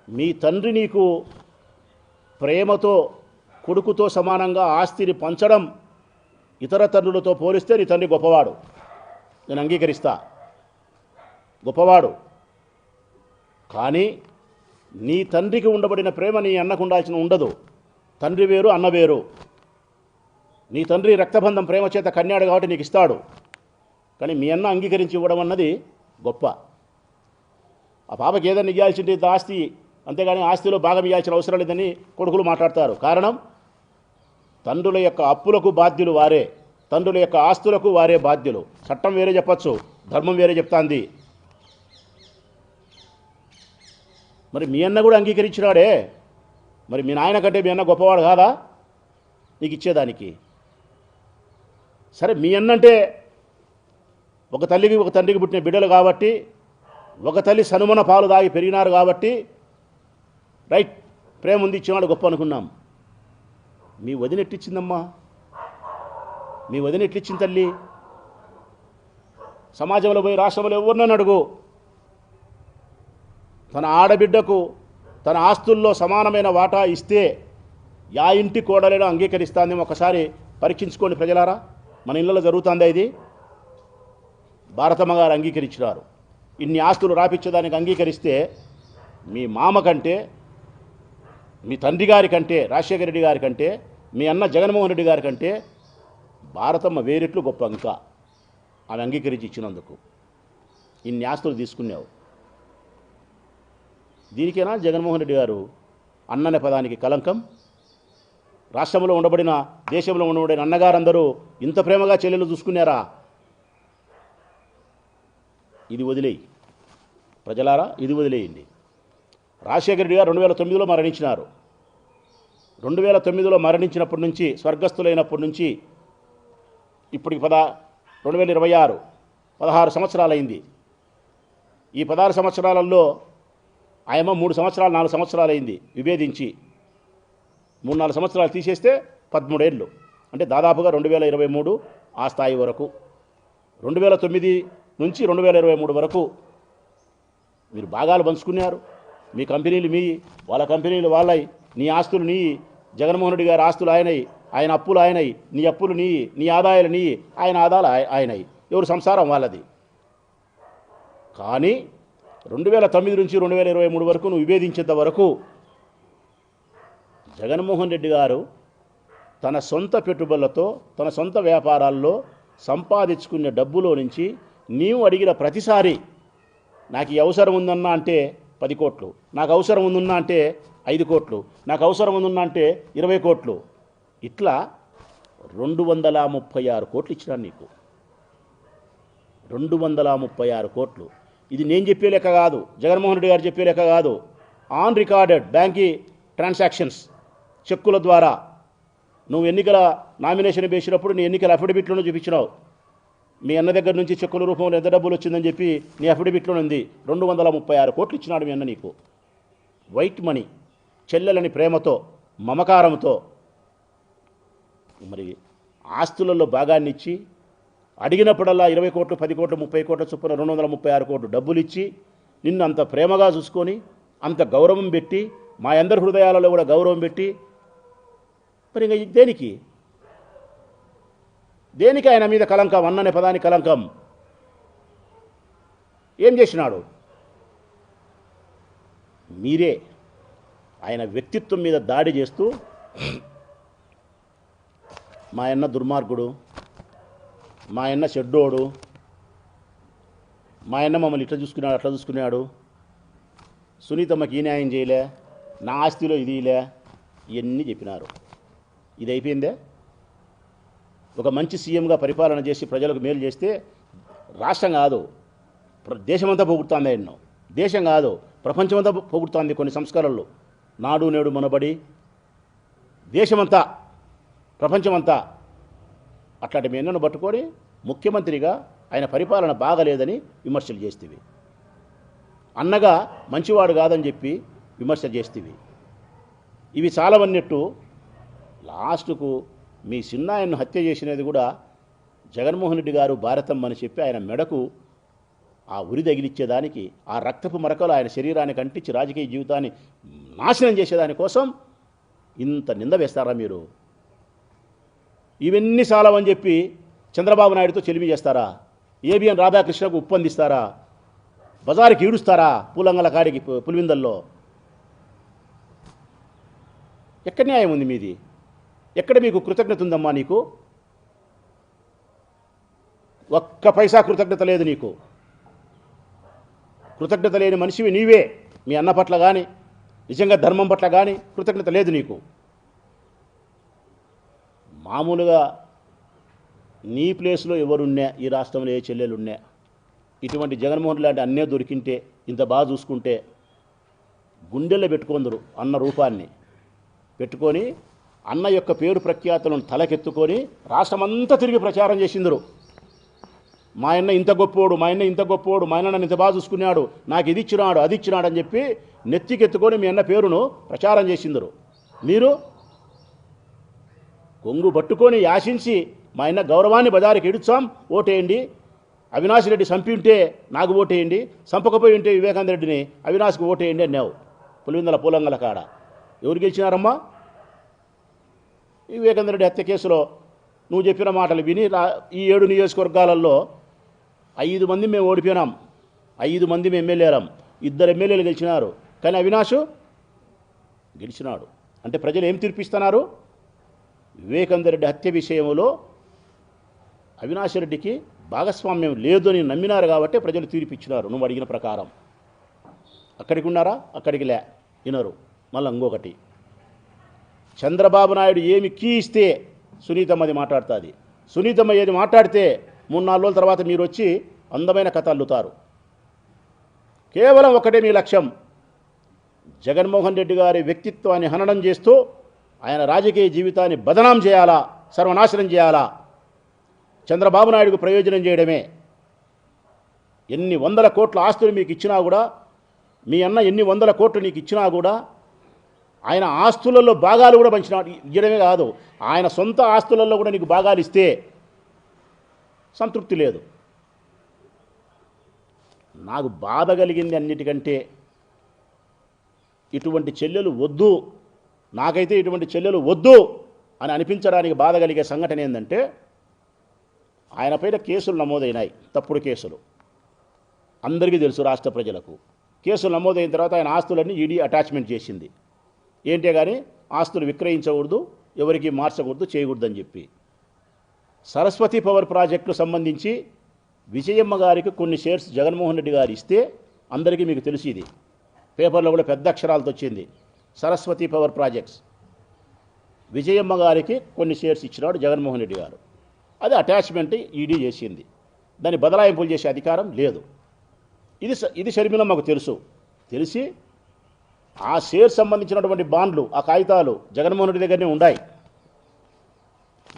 మీ తండ్రి నీకు ప్రేమతో కొడుకుతో సమానంగా ఆస్తిని పంచడం ఇతర తండ్రులతో పోలిస్తే నీ తండ్రి గొప్పవాడు, నేను అంగీకరిస్తా, గొప్పవాడు. కానీ నీ తండ్రికి ఉండబడిన ప్రేమ నీ అన్నకు ఉండాల్సిన ఉండదు. తండ్రి వేరు, అన్న వేరు. నీ తండ్రి రక్తబంధం ప్రేమ చేత కన్యాడు కాబట్టి నీకు ఇస్తాడు, కానీ మీ అన్న అంగీకరించి ఇవ్వడం అన్నది గొప్ప. ఆ పాపకి ఏదైనా ఇవ్వాల్సింది ఆస్తి, అంతేగాని ఆస్తిలో భాగం ఇవ్వాల్సిన అవసరం లేదని కొడుకులు మాట్లాడతారు. కారణం, తండ్రుల యొక్క అప్పులకు బాధ్యులు వారే, తండ్రుల యొక్క ఆస్తులకు వారే బాధ్యులు. చట్టం వేరే చెప్పచ్చు, ధర్మం వేరే చెప్తాంది. మరి మీ అన్న కూడా అంగీకరించినాడే, మరి మీ నాయన కంటే మీ అన్న గొప్పవాడు కాదా నీకు ఇచ్చేదానికి? సరే, మీ అన్నంటే ఒక తల్లికి ఒక తండ్రికి పుట్టిన బిడ్డలు కాబట్టి, ఒక తల్లి సనుమన పాలు దాగి పెరిగినారు కాబట్టి రైట్, ప్రేమ ఉంది, ఇచ్చినాడు, గొప్ప అనుకున్నాం. మీ వదిన ఎట్లిచ్చిందమ్మా? మీ వదిన ఎట్లిచ్చింది తల్లి? సమాజంలో పోయి రాష్ట్రంలో ఎవరినని అడుగు, తన ఆడబిడ్డకు తన ఆస్తుల్లో సమానమైన వాటా ఇస్తే యా ఇంటి కోడలేనో అంగీకరిస్తాంది. ఒకసారి పరీక్షించుకోండి ప్రజలారా, మన ఇళ్ళలో జరుగుతుందా ఇది? భారతమ్మ గారు అంగీకరించినారు. ఇన్ని ఆస్తులు రాపిచ్చేదానికి అంగీకరిస్తే మీ మామ కంటే, మీ తండ్రి గారి కంటే, రాజశేఖర రెడ్డి గారి కంటే, మీ అన్న జగన్మోహన్ రెడ్డి గారి కంటే భారతమ్మ వేరెట్లు గొప్ప. ఇంకా ఆమె అంగీకరించి ఇచ్చినందుకు ఇన్ని ఆస్తులు తీసుకున్నావు. దీనికేనా జగన్మోహన్ రెడ్డి గారు అన్ననే పదానికి కలంకం? రాష్ట్రంలో ఉండబడిన, దేశంలో ఉండబడిన అన్నగారందరూ ఇంత ప్రేమగా చెల్లెలు చూసుకున్నారా? ఇది వదిలేయి ప్రజలారా, ఇది వదిలేయండి. రాజశేఖర రెడ్డి గారు 2009లో మరణించినారు. 2009లో మరణించినప్పటి నుంచి, స్వర్గస్థులైనప్పటి నుంచి ఇప్పటికి 2026 16 సంవత్సరాలైంది. ఈ 16 సంవత్సరాలలో ఆయమ్మ 3 సంవత్సరాలు 4 సంవత్సరాలు అయింది విభేదించి. 3-4 సంవత్సరాలు తీసేస్తే 13 ఏళ్ళు, అంటే దాదాపుగా 2023 ఆ స్థాయి వరకు. 2009 నుంచి 2023 వరకు మీరు భాగాలు పంచుకున్నారు. మీ కంపెనీలు మీ, వాళ్ళ కంపెనీలు వాళ్ళయి, నీ ఆస్తులు నీ, జగన్మోహన్ రెడ్డి గారి ఆస్తులు ఆయనయి, ఆయన అప్పులు ఆయనయి, నీ అప్పులు నీ, నీ ఆదాయాలు నీ, ఆయన ఆదాయాలు ఆయనయి. ఎవరు సంసారం వాళ్ళది. కానీ 2009 నుంచి 2023 వరకు నువ్వు విభేదించేంత వరకు జగన్మోహన్ రెడ్డి గారు తన సొంత పెట్టుబడులతో, తన సొంత వ్యాపారాల్లో సంపాదించుకునే డబ్బులో నుంచి నీవు అడిగిన ప్రతిసారి నాకు ఈ అవసరం ఉందన్నా అంటే 10 కోట్లు, నాకు అవసరం ఉందన్నా అంటే 5 కోట్లు, నాకు అవసరం ఉందన్నా అంటే 20 కోట్లు, ఇట్లా 236 కోట్లు ఇచ్చినాను నీకు. 236 కోట్లు. ఇది నేను చెప్పే లెక్క కాదు, జగన్మోహన్ రెడ్డి గారు చెప్పే లెక్క కాదు. ఆన్ రికార్డెడ్ బ్యాంకీ ట్రాన్సాక్షన్స్, చెక్కుల ద్వారా నువ్వు ఎన్నికల నామినేషన్ వేసినప్పుడు నీ ఎన్నికల అఫిడవిట్లోనే చూపించినావు. మీ అన్న దగ్గర నుంచి చెక్కుల రూపంలో ఎంత డబ్బులు వచ్చిందని చెప్పి నీ అఫిడవిట్లో ఉంది. 236 కోట్లు ఇచ్చినాడు మీ అన్న నీకు. వైట్ మనీ, చెల్లెలని ప్రేమతో, మమకారంతో. మరి ఆస్తులలో భాగాన్ని ఇచ్చి, అడిగినప్పుడల్లా 20 కోట్లు 10 కోట్లు 30 కోట్ల చొప్పున 236 కోట్లు డబ్బులు ఇచ్చి, నిన్ను అంత ప్రేమగా చూసుకొని, అంత గౌరవం పెట్టి, మా అందరి హృదయాలలో కూడా గౌరవం పెట్టి, మరి ఇంకా దేనికి దేనికి ఆయన మీద కలంకం? అన్ననే పదానికి కలంకం. ఏం చేసినాడు? మీరే ఆయన వ్యక్తిత్వం మీద దాడి చేస్తూ మా అన్న దుర్మార్గుడు, మా అన్న చెడ్డోడు, మా అన్న మమ్మల్ని ఇట్లా చూసుకున్నాడు అట్లా చూసుకున్నాడు, సునీతమ్మకి ఈ న్యాయం చేయలే, నా ఆస్తిలో ఇది లే, ఇవన్నీ చెప్పినారు. ఇది అయిపోయిందే? ఒక మంచి సీఎంగా పరిపాలన చేసి ప్రజలకు మేలు చేస్తే రాష్ట్రం కాదు దేశమంతా పొగుడుతుంది. ఎన్నో దేశం కాదు ప్రపంచమంతా పొగుడుతుంది కొన్ని సంస్కరణలు. నాడు నేడు మనబడి దేశమంతా ప్రపంచమంతా అట్లాంటి మీ అన్నను పట్టుకొని ముఖ్యమంత్రిగా ఆయన పరిపాలన బాగలేదని విమర్శలు చేస్తేవి, అన్నగా మంచివాడు కాదని చెప్పి విమర్శ చేస్తేవి. ఇవి చాలావన్నట్టు లాస్ట్కు మీ చిన్నాయన్ను హత్య చేసినది కూడా జగన్మోహన్ రెడ్డి గారు భారతమ్మ అని చెప్పి ఆయన మెడకు ఆ ఉరి తగిలిచ్చేదానికి, ఆ రక్తపు మరకలు ఆయన శరీరానికి అంటించి రాజకీయ జీవితాన్ని నాశనం చేసేదానికోసం ఇంత నింద వేస్తారా మీరు? ఇవన్నీ చాలవని చెప్పి చంద్రబాబు నాయుడుతో చెలిమి చేస్తారా? ఏబిఎన్ రాధాకృష్ణకు ఉప్పందిస్తారా? బజారుకి ఈడుస్తారా? పూలంగల కాడికి పులివిందల్లో ఎక్కడ న్యాయం ఉంది మీది? ఎక్కడ మీకు కృతజ్ఞత ఉందమ్మా? నీకు ఒక్క పైసా కృతజ్ఞత లేదు. నీకు కృతజ్ఞత లేని మనిషివి నీవే. మీ అన్న పట్ల కానీ, నిజంగా ధర్మం పట్ల కానీ కృతజ్ఞత లేదు నీకు. మామూలుగా నీ ప్లేస్లో ఎవరున్నా, ఈ రాష్ట్రంలో ఏ చెల్లెలున్నా, ఇటువంటి జగన్మోహన్ లాంటి అన్నే దొరికింటే, ఇంత బాగా చూసుకుంటే గుండెల్లో పెట్టుకుందరు. అన్న రూపాన్ని పెట్టుకొని అన్న యొక్క పేరు ప్రఖ్యాతులను తలకెత్తుకొని రాష్ట్రమంతా తిరిగి ప్రచారం చేసిందరు. మా అన్న ఇంత గొప్పోడు, మా అన్న ఇంత గొప్పోడు, మా అన్న ఇంత బాగా చూసుకున్నాడు, నాకు ఇది ఇచ్చినాడు, అది ఇచ్చినాడు అని చెప్పి నెత్తికెత్తుకొని మీ అన్న పేరును ప్రచారం చేసిందరు. మీరు కొంగు పట్టుకొని యాశించి మా అన్న గౌరవాన్ని బజారుకి ఇడుచాం, ఓటేయండి, అవినాష్ రెడ్డి చంపి ఉంటే నాకు ఓటేయండి, చంపకపోయి ఉంటే వివేకానంద రెడ్డిని అవినాష్కి ఓటేయండి అన్నావు. పులివిందల పూలంగల కాడ ఎవరు గెలిచినారమ్మా? ఈ వివేకానంద రెడ్డి హత్య కేసులో నువ్వు చెప్పిన మాటలు విని ఈ 7 నియోజకవర్గాలలో 5 మంది మేము ఓడిపోయినాం, 5 మంది మేము ఎమ్మెల్యేలం, 2 ఎమ్మెల్యేలు గెలిచినారు. కానీ అవినాష్ గెలిచినాడు. అంటే ప్రజలు ఏం తీర్పిస్తున్నారు? వివేకానంద రెడ్డి హత్య విషయంలో అవినాష్ రెడ్డికి భాగస్వామ్యం లేదు అని నమ్మినారు కాబట్టి ప్రజలు తీర్పిచ్చినారు నువ్వు అడిగిన ప్రకారం. అక్కడికి ఉన్నారా? అక్కడికి లే వినరు. మళ్ళీ ఇంకొకటి, చంద్రబాబు నాయుడు ఏమి కీ ఇస్తే సునీతమ్మ అది మాట్లాడుతుంది. సునీతమ్మ ఏది మాట్లాడితే 3-4 రోజుల తర్వాత మీరు వచ్చి అందమైన కథ అల్లుతారు. కేవలం ఒకటే మీ లక్ష్యం, జగన్మోహన్ రెడ్డి గారి వ్యక్తిత్వాన్ని హననం చేస్తూ ఆయన రాజకీయ జీవితాన్ని బదనాం చేయాలా, సర్వనాశనం చేయాలా, చంద్రబాబు నాయుడుకు ప్రయోజనం చేయడమే. ఎన్ని 100 కోట్ల ఆస్తులు మీకు ఇచ్చినా కూడా, మీ అన్న ఎన్ని 100 కోట్లు నీకు ఇచ్చినా కూడా, ఆయన ఆస్తులలో భాగాలు కూడా ఇవ్వడమే కాదు, ఆయన సొంత ఆస్తులలో కూడా నీకు భాగాలు ఇస్తే సంతృప్తి లేదు. నాకు బాధ కలిగింది అన్నిటికంటే, ఇటువంటి చెల్లెలు వద్దు, నాకైతే ఇటువంటి చెల్లెలు వద్దు అని అనిపించడానికి బాధ కలిగే సంఘటన ఏంటంటే, ఆయన పైన కేసులు నమోదైనాయి, తప్పుడు కేసులు. అందరికీ తెలుసు, రాష్ట్ర ప్రజలకు. కేసులు నమోదైన తర్వాత ఆయన ఆస్తులన్నీ ఈడీ అటాచ్మెంట్ చేసింది. ఏంటే కానీ ఆస్తులు విక్రయించకూడదు, ఎవరికి మార్చకూడదు, చేయకూడదు అని చెప్పి. సరస్వతి పవర్ ప్రాజెక్టుకు సంబంధించి విజయమ్మ గారికి కొన్ని షేర్స్ జగన్మోహన్ రెడ్డి గారు ఇస్తే, అందరికీ మీకు తెలిసి ఇది పేపర్లో కూడా పెద్ద అక్షరాలతో వచ్చింది, సరస్వతి పవర్ ప్రాజెక్ట్స్ విజయమ్మ గారికి కొన్ని షేర్స్ ఇచ్చినాడు జగన్మోహన్ రెడ్డి గారు. అది అటాచ్మెంట్ ఈడీ చేసింది, దాన్ని బదలాయింపులు చేసే అధికారం లేదు. ఇది షర్మిలమ్మకు తెలిసి ఆ షేర్ సంబంధించినటువంటి బాండ్లు, ఆ కాగితాలు జగన్మోహన్ రెడ్డి దగ్గరనే ఉన్నాయి.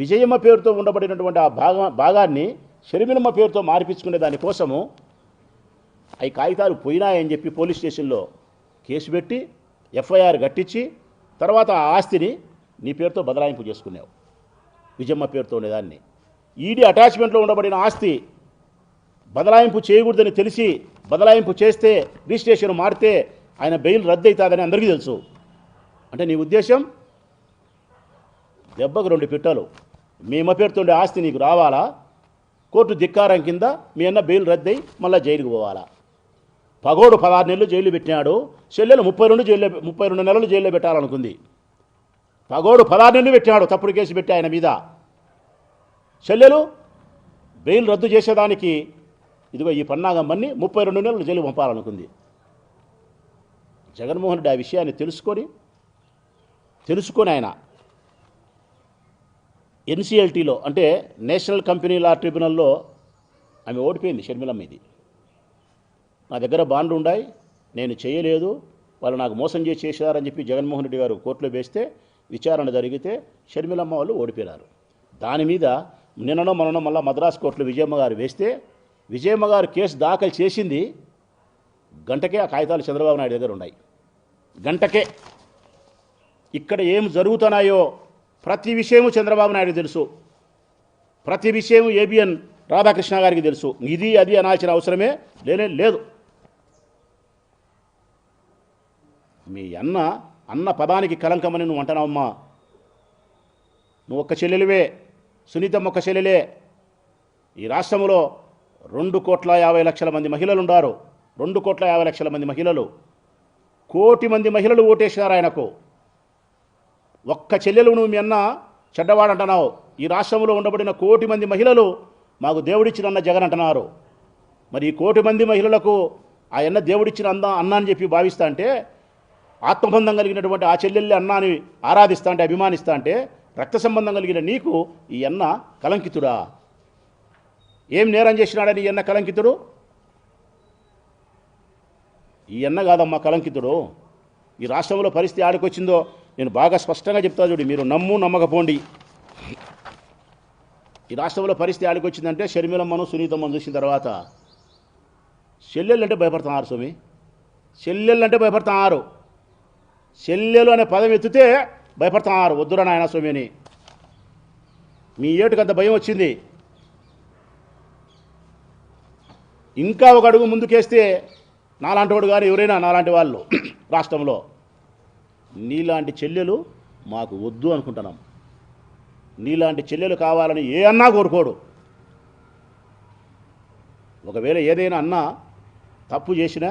విజయమ్మ పేరుతో ఉండబడినటువంటి ఆ భాగాన్ని షర్మిలమ్మ పేరుతో మార్పించుకునే దానికోసము ఈ కాగితాలు పోయినాయని చెప్పి పోలీస్ స్టేషన్లో కేసు పెట్టి ఎఫ్ఐఆర్ కట్టించి తర్వాత ఆ ఆస్తిని నీ పేరుతో బదలాయింపు చేసుకున్నావు. విజయమ్మ పేరుతో ఉండేదాన్ని ఈడీ అటాచ్మెంట్లో ఉండబడిన ఆస్తి బదలాయింపు చేయకూడదని తెలిసి బదలాయింపు చేస్తే రిజిస్ట్రేషన్ మారితే ఆయన బెయిల్ రద్దు అవుతుందని అందరికీ తెలుసు. అంటే నీ ఉద్దేశం దెబ్బకు 2 పిట్టలు, మీ అమ్మ పేరుతో ఉండే ఆస్తి నీకు రావాలా, కోర్టు ధిక్కారం కింద మీ అన్న బెయిల్ రద్దయి మళ్ళీ జైలుకు పోవాలా. పగోడు 16 నెలలు జైలు పెట్టినాడు, చెల్లెలు 32 నెలలు జైల్లో పెట్టాలనుకుంది. పగోడు 16 నెలలు పెట్టినాడు, తప్పుడు కేసు పెట్టి ఆయన మీద. చెల్లెలు బెయిల్ రద్దు చేసేదానికి ఇదిగో ఈ పన్నాగమ్మని 32 నెలలు జైలు పంపాలనుకుంది. జగన్మోహన్ రెడ్డి ఆ విషయాన్ని తెలుసుకొని ఆయన ఎన్సిఎల్టీలో, అంటే నేషనల్ కంపెనీ లా ట్రిబ్యునల్లో ఆమె ఓడిపోయింది. షర్మిలమ్మ ఇది నా దగ్గర బాండ్లు ఉన్నాయి, నేను చేయలేదు, వాళ్ళు నాకు మోసం చేశారని చెప్పి జగన్మోహన్ రెడ్డి గారు కోర్టులో వేస్తే విచారణ జరిగితే షర్మిలమ్మ వాళ్ళు ఓడిపోయినారు. దాని మీద నిన్ననో మొన్ననో మళ్ళీ మద్రాసు కోర్టులో విజయమ్మ గారు వేస్తే విజయమ్మ గారు కేసు దాఖలు చేసింది గంటకే ఆ కాగితాలు చంద్రబాబు నాయుడు దగ్గర ఉన్నాయి. గంటకే. ఇక్కడ ఏం జరుగుతున్నాయో ప్రతి విషయము చంద్రబాబు నాయుడు తెలుసు, ప్రతి విషయము ఏబిఎన్ రాధాకృష్ణ గారికి తెలుసు. ఇది అది అనాల్సిన అవసరమే లేదు. మీ అన్న పదానికి కలంకమని నువ్వు అంటున్నావమ్మా. నువ్వు ఒక్క చెల్లెలివే, సునీతమ్మ ఒక్క చెల్లెలే. ఈ రాష్ట్రంలో 2,50,00,000 మంది మహిళలు ఉన్నారు. 2,50,00,000 మంది మహిళలు, 1,00,00,000 మంది మహిళలు ఓటేసినారు ఆయనకు. ఒక్క చెల్లెలు నువ్వు మీ అన్న చెడ్డవాడంటున్నావు. ఈ రాష్ట్రంలో ఉండబడిన 1,00,00,000 మంది మహిళలు మాకు దేవుడిచ్చిన జగన్ అంటున్నారు. మరి ఈ 1,00,00,000 మంది మహిళలకు ఆ అన్న దేవుడిచ్చిన అన్న అని చెప్పి భావిస్తా అంటే, ఆత్మబంధం కలిగినటువంటి ఆ చెల్లెల్ని అన్నాని ఆరాధిస్తా అంటే, అభిమానిస్తా అంటే, రక్త సంబంధం కలిగిన నీకు ఈ అన్న కలంకితుడా? ఏం నేరం చేసినాడని ఈ అన్న కలంకితుడు? ఈ అన్న కాదమ్మా కలంకితుడు. ఈ రాష్ట్రంలో పరిస్థితి ఆడికొచ్చిందో నేను బాగా స్పష్టంగా చెప్తా చూడు, మీరు నమ్మకపోండి. ఈ రాష్ట్రంలో పరిస్థితి ఆడికొచ్చిందంటే షర్మిలమ్మను సునీతమ్మను చూసిన తర్వాత చెల్లెళ్ళంటే భయపడుతున్నారు స్వామి. చెల్లెళ్ళంటే భయపడుతున్నారు. చెల్లెలు అనే పదం ఎత్తితే భయపడుతున్నారు. వద్దురా నాయన స్వామి అని. మీ ఏటుకంత భయం వచ్చింది. ఇంకా ఒక అడుగు ముందుకేస్తే నాలాంటి వాడు కానీ ఎవరైనా నాలాంటి వాళ్ళు రాష్ట్రంలో నీలాంటి చెల్లెలు మాకు వద్దు అనుకుంటున్నాం. నీలాంటి చెల్లెలు కావాలని ఏ అన్నా కోరుకోడు. ఒకవేళ ఏదైనా అన్న తప్పు చేసినా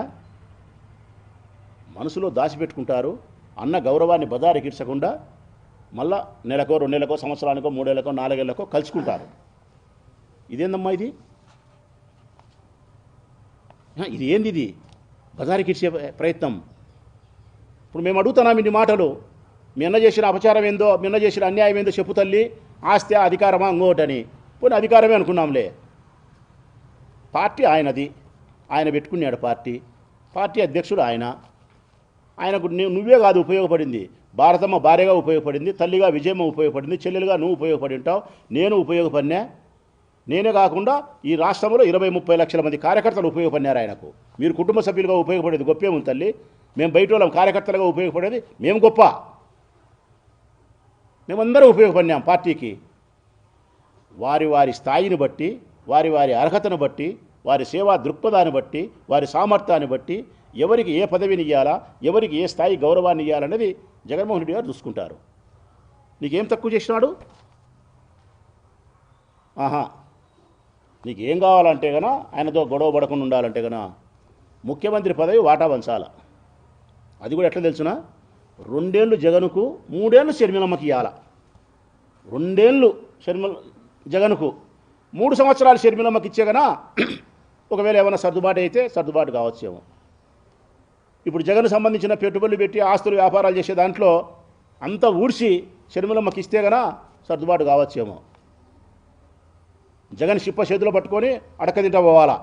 మనసులో దాచిపెట్టుకుంటారు. అన్న గౌరవాన్ని బజారెక్కించకుండా మళ్ళా నెలకో, 2 నెలలకో, సంవత్సరానికో, 3 ఏళ్ళకో, 4 ఏళ్ళకో కలుసుకుంటారు. ఇదేందమ్మా ఇది? ఇది ఏంది? ఇది బజారెక్కించే ప్రయత్నం. ఇప్పుడు మేము అడుగుతున్నాం ఇన్ని మాటలు. మీ అన్న చేసిన అపచారం ఏందో, మీ అన్న చేసిన అన్యాయం ఏందో చెప్పు తల్లి. ఆస్తి అధికారమా ఇంకోటని. పోనీ అధికారమే అనుకున్నాంలే. పార్టీ ఆయనది, ఆయన పెట్టుకున్నాడు పార్టీ అధ్యక్షుడు ఆయనకు నువ్వే కాదు ఉపయోగపడింది. భారతమ్మ భార్యగా ఉపయోగపడింది, తల్లిగా విజయమ్మ ఉపయోగపడింది, చెల్లెలుగా నువ్వు ఉపయోగపడి ఉంటావు, నేను ఉపయోగపడినా. నేనే కాకుండా ఈ రాష్ట్రంలో 20-30 లక్షల మంది కార్యకర్తలు ఉపయోగపడినారు ఆయనకు. మీరు కుటుంబ సభ్యులుగా ఉపయోగపడేది గొప్పేముంది తల్లి. మేము బయట వాళ్ళం కార్యకర్తలుగా ఉపయోగపడేది మేము గొప్ప. మేమందరం ఉపయోగపడినాం పార్టీకి. వారి స్థాయిని బట్టి, వారి అర్హతను బట్టి, వారి సేవా దృక్పథాన్ని బట్టి, వారి సామర్థ్యాన్ని బట్టి ఎవరికి ఏ పదవిని ఇవ్వాలా, ఎవరికి ఏ స్థాయి గౌరవాన్ని ఇవ్వాలనేది జగన్మోహన్ రెడ్డి గారు చూసుకుంటారు. నీకేం తక్కువ చేసినాడు? నీకేం కావాలంటే గన ఆయనతో గొడవ పడకుండా ఉండాలంటే గన ముఖ్యమంత్రి పదవి వాటా పంచాల. అది కూడా ఎట్లా తెలుసునా? 2 ఏళ్ళు జగన్కు, 3 ఏళ్ళు షర్మిలమ్మకి ఇవ్వాల. 2 ఏళ్ళు జగన్కు, 3 సంవత్సరాలు షర్మిలమ్మకి ఇచ్చే గన ఒకవేళ ఏమైనా సర్దుబాటు అయితే సర్దుబాటు కావచ్చేమో. ఇప్పుడు జగన్ సంబంధించిన పెట్టుబడులు పెట్టి ఆస్తులు వ్యాపారాలు చేసే దాంట్లో అంతా ఊడ్చి షర్మిలమ్మకి ఇస్తే గన సర్దుబాటు కావచ్చేమో. జగన్ షిప్ప చేతిలో పట్టుకొని అడక తింటా పోవాలా.